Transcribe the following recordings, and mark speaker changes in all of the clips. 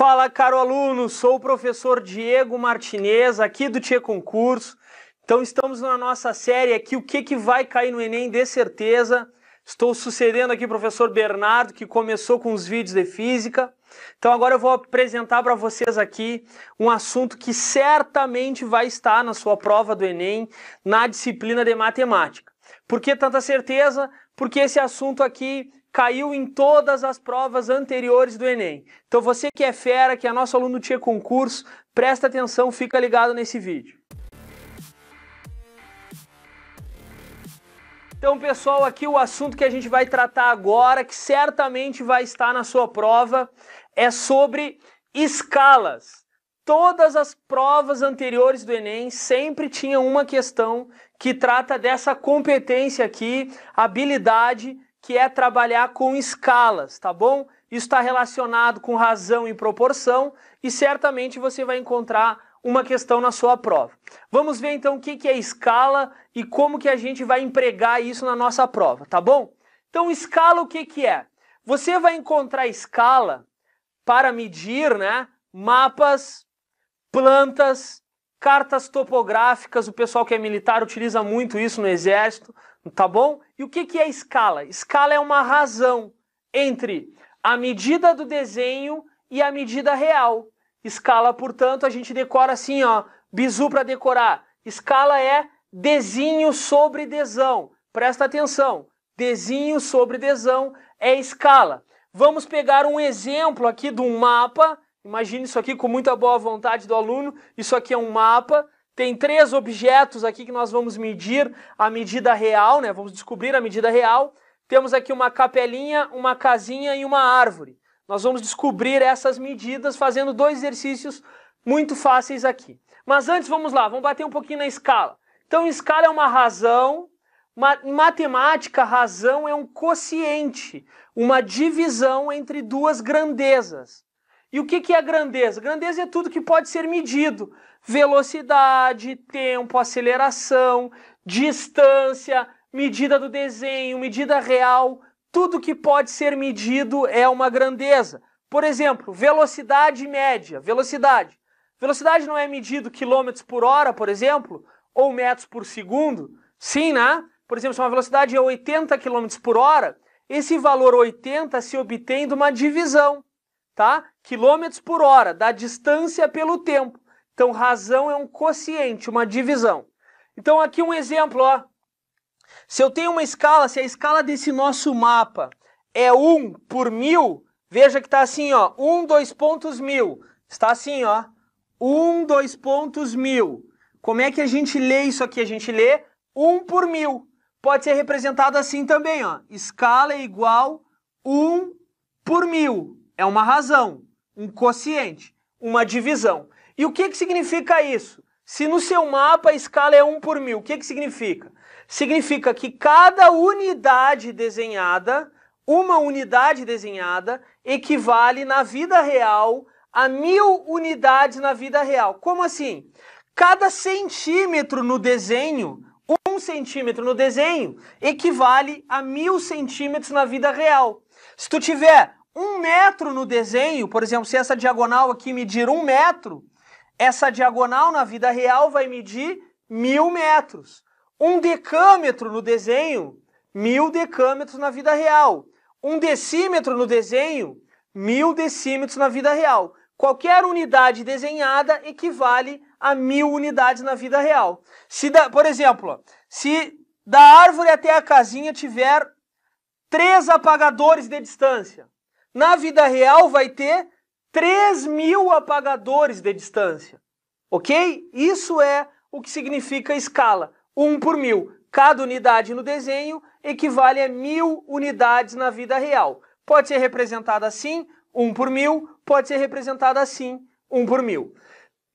Speaker 1: Fala, caro aluno, sou o professor Diego Martinez, aqui do Tchê Concurso. Então estamos na nossa série aqui, o que vai cair no Enem de certeza. Estou sucedendo aqui o professor Bernardo, que começou com os vídeos de física. Então agora eu vou apresentar para vocês aqui um assunto que certamente vai estar na sua prova do Enem, na disciplina de matemática. Por que tanta certeza? Porque esse assunto aqui caiu em todas as provas anteriores do Enem. Então você que é fera, que é nosso aluno do Tchê Concurso, presta atenção, fica ligado nesse vídeo. Então, pessoal, aqui o assunto que a gente vai tratar agora, que certamente vai estar na sua prova, é sobre escalas. Todas as provas anteriores do Enem sempre tinham uma questão que trata dessa competência aqui, habilidade, que é trabalhar com escalas, tá bom? Isso está relacionado com razão e proporção e certamente você vai encontrar uma questão na sua prova. Vamos ver então o que é escala e como que a gente vai empregar isso na nossa prova, tá bom? Então, escala o que é? Você vai encontrar escala para medir, né, mapas, plantas, cartas topográficas, o pessoal que é militar utiliza muito isso no exército, tá bom? E o que é escala? Escala é uma razão entre a medida do desenho e a medida real. Escala, portanto, a gente decora assim, ó, bizu para decorar. Escala é desenho sobre desão. Presta atenção, desenho sobre desão é escala. Vamos pegar um exemplo aqui de um mapa. Imagine isso aqui com muita boa vontade do aluno. Isso aqui é um mapa. Tem 3 objetos aqui que nós vamos medir a medida real, né? Vamos descobrir a medida real. Temos aqui uma capelinha, uma casinha e uma árvore. Nós vamos descobrir essas medidas fazendo 2 exercícios muito fáceis aqui. Mas antes, vamos lá, vamos bater um pouquinho na escala. Então, escala é uma razão. Em matemática, razão é um quociente, uma divisão entre 2 grandezas. E o que é grandeza? Grandeza é tudo que pode ser medido. Velocidade, tempo, aceleração, distância, medida do desenho, medida real. Tudo que pode ser medido é uma grandeza. Por exemplo, velocidade média. Velocidade. Velocidade não é medido quilômetros por hora, por exemplo, ou metros por segundo. Sim, né? Por exemplo, se uma velocidade é 80 km por hora, esse valor 80 se obtém de uma divisão. Tá? Quilômetros por hora, da distância pelo tempo. Então, razão é um quociente, uma divisão. Então, aqui um exemplo, ó. Se eu tenho uma escala, se a escala desse nosso mapa é 1 por 1000, veja que está assim, ó, 1, 2 pontos 1000. Está assim, ó, 1, 2 pontos 1000. Como é que a gente lê isso aqui? A gente lê 1 por 1000. Pode ser representado assim também, ó. Escala é igual 1 por 1000. É uma razão, um quociente, uma divisão. E o que significa isso? Se no seu mapa a escala é 1 por 1000, o que significa? Significa que cada unidade desenhada, uma unidade desenhada, equivale na vida real a 1000 unidades na vida real. Como assim? Cada centímetro no desenho, 1 centímetro no desenho, equivale a 1000 centímetros na vida real. Se tu tiver 1 metro no desenho, por exemplo, se essa diagonal aqui medir 1 metro, essa diagonal na vida real vai medir 1000 metros. 1 decâmetro no desenho, 1000 decâmetros na vida real. 1 decímetro no desenho, 1000 decímetros na vida real. Qualquer unidade desenhada equivale a 1000 unidades na vida real. Por exemplo, se da árvore até a casinha tiver 3 apagadores de distância, na vida real vai ter 3.000 apagadores de distância, ok? Isso é o que significa escala, 1 por 1000. Cada unidade no desenho equivale a 1000 unidades na vida real. Pode ser representada assim, 1 por 1000, pode ser representada assim, 1 por 1000.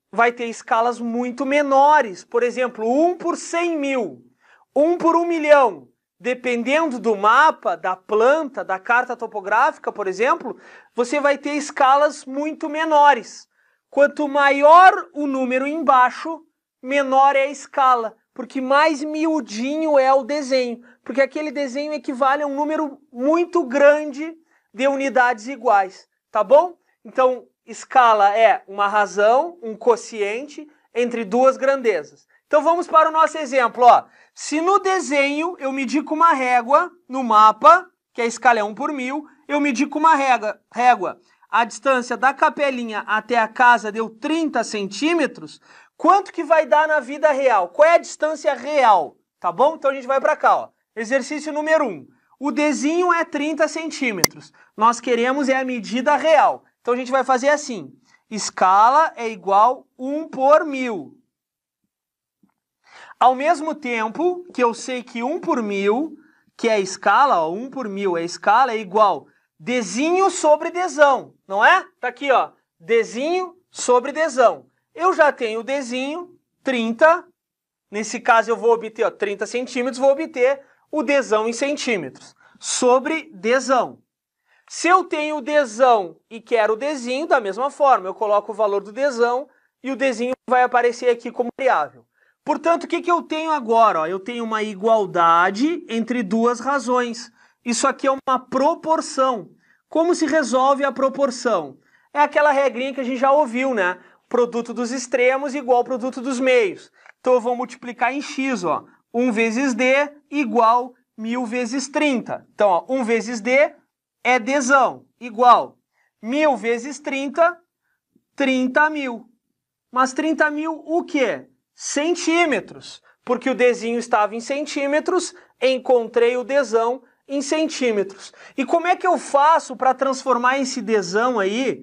Speaker 1: Vai ter escalas muito menores, por exemplo, 1 por 100.000, 1 por 1 milhão. Dependendo do mapa, da planta, da carta topográfica, por exemplo, você vai ter escalas muito menores. Quanto maior o número embaixo, menor é a escala, porque mais miudinho é o desenho, porque aquele desenho equivale a um número muito grande de unidades iguais, tá bom? Então, escala é uma razão, um quociente entre duas grandezas. Então vamos para o nosso exemplo, ó. Se no desenho eu medir com uma régua, no mapa, que a escala é 1/1000, eu medir com uma régua, a distância da capelinha até a casa deu 30 centímetros, quanto que vai dar na vida real? Qual é a distância real? Tá bom? Então a gente vai para cá, ó. Exercício número 1. O desenho é 30 centímetros. Nós queremos a medida real. Então a gente vai fazer assim. Escala é igual 1/1000. Ao mesmo tempo que eu sei que 1/1000, que é a escala, ó, 1/1000 é a escala, é igual desenho sobre desão, não é? Tá aqui, ó, desenho sobre desão. Eu já tenho o desenho, 30, nesse caso eu vou obter, ó, 30 centímetros, vou obter o desão em centímetros, sobre desão. Se eu tenho o desão e quero o desenho, da mesma forma, eu coloco o valor do desão e o desenho vai aparecer aqui como variável. Portanto, o que eu tenho agora? Ó, eu tenho uma igualdade entre duas razões. Isso aqui é uma proporção. Como se resolve a proporção? É aquela regrinha que a gente já ouviu, né? Produto dos extremos igual ao produto dos meios. Então eu vou multiplicar em x, ó. 1 vezes d igual 1000 vezes 30. Então, ó, 1 vezes d é desão, igual 1000 vezes 30, 30.000. Mas 30.000 o quê? Centímetros. Porque o desenho estava em centímetros, encontrei o desão em centímetros. E como é que eu faço para transformar esse desão aí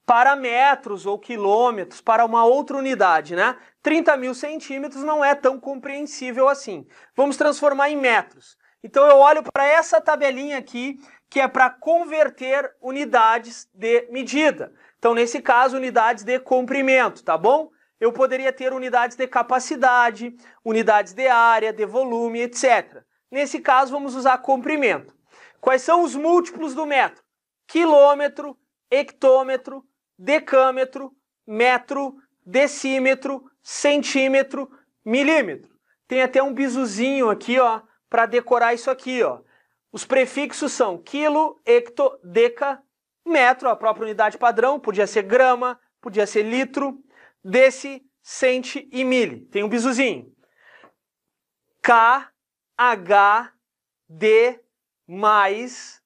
Speaker 1: para metros ou quilômetros, para uma outra unidade, né? 30.000 centímetros não é tão compreensível assim. Vamos transformar em metros. Então eu olho para essa tabelinha aqui, que é para converter unidades de medida. Então, nesse caso, unidades de comprimento, tá bom? Eu poderia ter unidades de capacidade, unidades de área, de volume, etc. Nesse caso, vamos usar comprimento. Quais são os múltiplos do metro? Quilômetro, hectômetro, decâmetro, metro, decímetro, centímetro, milímetro. Tem até um bisuzinho aqui, ó, para decorar isso aqui, ó. Os prefixos são quilo, hecto, deca, metro, a própria unidade padrão, podia ser grama, podia ser litro, deci, centi e mili. Tem um bisuzinho. K, H, D, mais,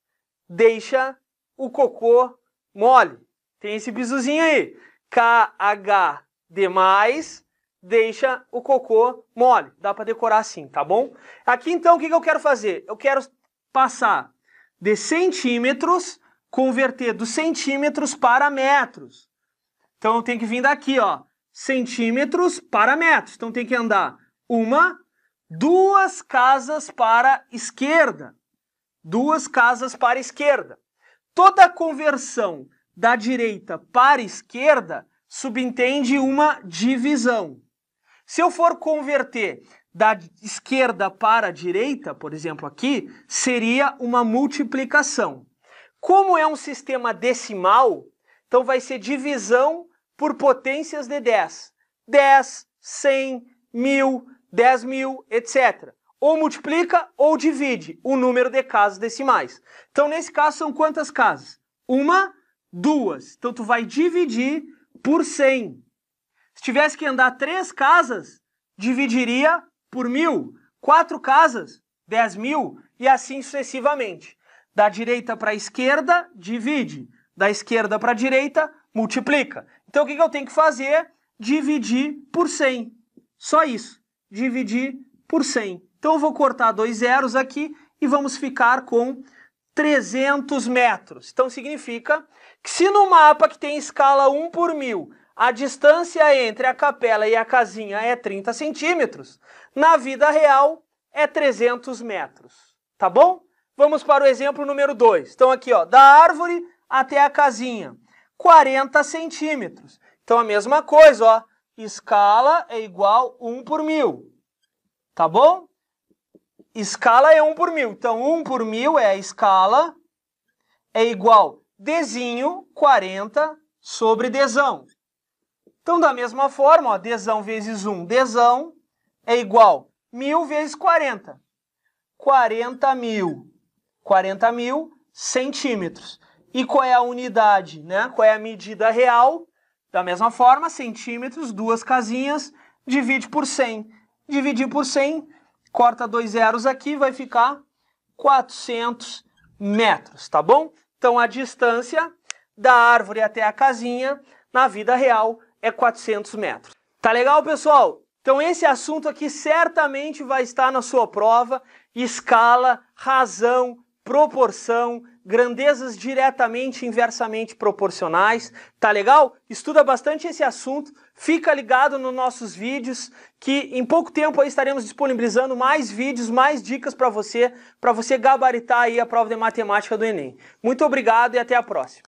Speaker 1: deixa o cocô mole. Tem esse bisuzinho aí. K, H, D mais, deixa o cocô mole. Dá para decorar assim, tá bom? Aqui, então, o que eu quero fazer? Eu quero passar de centímetros, converter dos centímetros para metros. Então, eu tenho que vir daqui, ó, centímetros para metros. Então, tem que andar duas casas para a esquerda. Duas casas para a esquerda. Toda conversão da direita para a esquerda subentende uma divisão. Se eu for converter da esquerda para a direita, por exemplo aqui, seria uma multiplicação. Como é um sistema decimal, então vai ser divisão por potências de 10. 10, 100, 1000, 10.000, etc. Ou multiplica ou divide o número de casas decimais. Então, nesse caso, são quantas casas? 1, 2. Então, tu vai dividir por 100. Se tivesse que andar 3 casas, dividiria por 1000. 4 casas, 10.000 e assim sucessivamente. Da direita para a esquerda, divide. Da esquerda para a direita, multiplica. Então, o que eu tenho que fazer? Dividir por 100. Só isso. Dividir por 100. Então, eu vou cortar 2 zeros aqui e vamos ficar com 300 metros. Então, significa que se no mapa que tem escala 1/1000, a distância entre a capela e a casinha é 30 centímetros, na vida real é 300 metros. Tá bom? Vamos para o exemplo número 2. Então, aqui, ó, da árvore até a casinha, 40 centímetros. Então, a mesma coisa, ó, escala é igual 1/1000. Tá bom? Escala é 1/1000. Então, 1/1000 é a escala, é igual desenho 40 sobre desão. Então, da mesma forma, ó, desão vezes 1, desão, é igual 1000 vezes 40. 40.000. 40.000 centímetros. E qual é a unidade, né? Qual é a medida real? Da mesma forma, centímetros, 2 casinhas, divide por 100. Dividir por 100, corta 2 zeros aqui, vai ficar 400 metros, tá bom? Então, a distância da árvore até a casinha, na vida real, é 400 metros. Tá legal, pessoal? Então, esse assunto aqui certamente vai estar na sua prova. Escala, razão, proporção, grandezas diretamente e inversamente proporcionais. Tá legal? Estuda bastante esse assunto. Fica ligado nos nossos vídeos, que em pouco tempo aí estaremos disponibilizando mais vídeos, mais dicas para você gabaritar aí a prova de matemática do Enem. Muito obrigado e até a próxima.